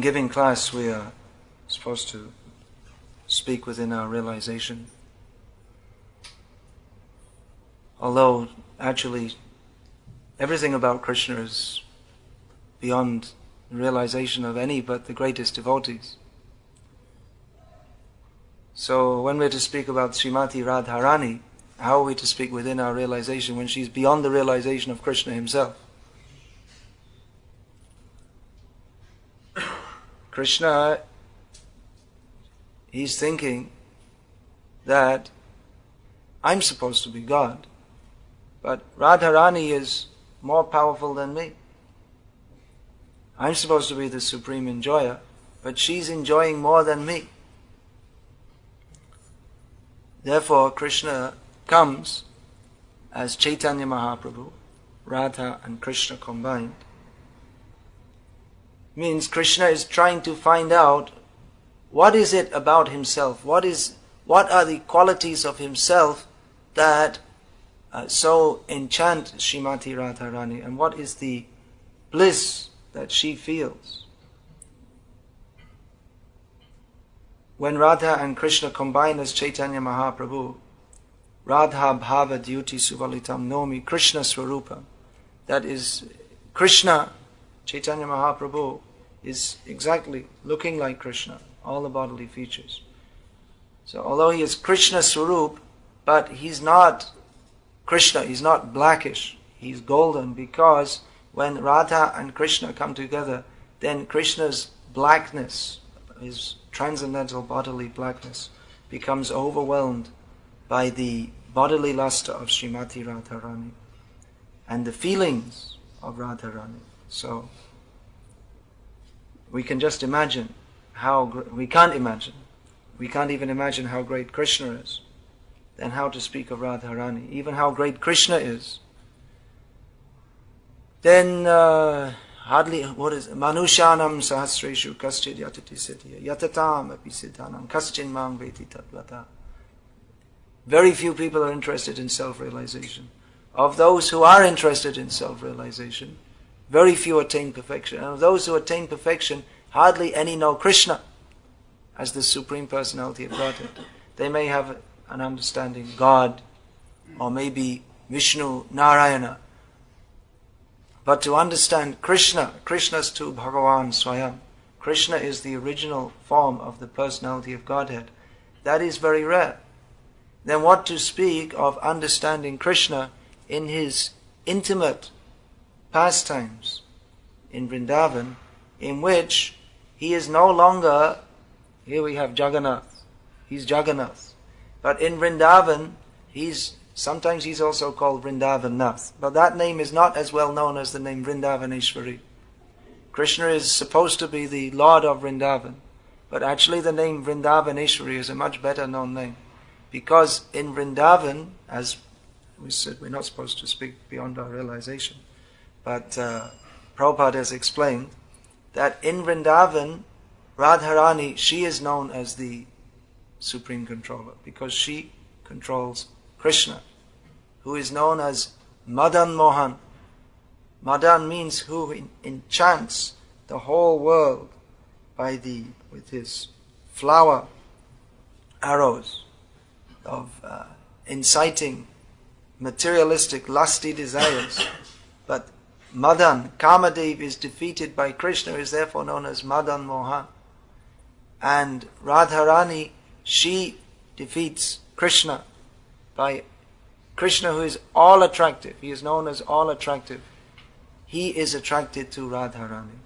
giving class, we are supposed to speak within our realization. Although, actually, everything about Krishna is beyond the realization of any but the greatest devotees. So, when we're to speak about Srimati Rādhārāṇī, how are we to speak within our realization when she's beyond the realization of Krishna himself? Krishna, he's thinking that I'm supposed to be God, but Rādhārāṇī is more powerful than me. I'm supposed to be the supreme enjoyer, but she's enjoying more than me. Therefore, Krishna comes as Chaitanya Mahaprabhu, Radha and Krishna combined. Means Krishna is trying to find out what is it about himself, what are the qualities of himself that so enchant Srimati Rādhārāṇī, and what is the bliss that she feels. When Radha and Krishna combine as Chaitanya Mahaprabhu, Radha Bhava Dyuti Suvalitam Nomi Krishna Swarupa, that is Krishna, Chaitanya Mahaprabhu is exactly looking like Krishna, all the bodily features. So although he is Krishna Swarup, but he's not Krishna, he's not blackish, he's golden, because when Radha and Krishna come together, then Krishna's blackness, his transcendental bodily blackness, becomes overwhelmed by the bodily luster of Srimati Rādhārāṇī and the feelings of Rādhārāṇī. So we can just imagine we can't even imagine how great Krishna is. Then how to speak of Rādhārāṇī, even how great Krishna is. Then hardly, Manushanam sahasreshu kaschid yatati siddhya yatatam api siddhanam kaschin mang veti tatvata. Very few people are interested in self-realization. Of those who are interested in self-realization, very few attain perfection. And of those who attain perfection, hardly any know Krishna as the Supreme Personality of Godhead. They may have an understanding God, or maybe Vishnu, Narayana. But to understand Krishna's to Bhagavan Swayam, Krishna is the original form of the personality of Godhead. That is very rare. Then what to speak of understanding Krishna in his intimate pastimes in Vrindavan, in which he is no longer, here we have Jagannath, he's Jagannath. But in Vrindavan, sometimes he's also called Vrindavanath. But that name is not as well known as the name Vrindavaneshwari. Krishna is supposed to be the Lord of Vrindavan, but actually the name Vrindavaneshwari is a much better known name. Because in Vrindavan, as we said, we're not supposed to speak beyond our realization, but Prabhupada has explained that in Vrindavan, Rādhārāṇī, she is known as the Supreme Controller, because she controls Krishna, who is known as Madan Mohan. Madan means who enchants the whole world with his flower arrows of inciting materialistic, lusty desires. But Madan, Kamadev, is defeated by Krishna, is therefore known as Madan Mohan. And Rādhārāṇī, she defeats Krishna by Krishna, who is all attractive. He is known as all attractive. He is attracted to Rādhārāṇī.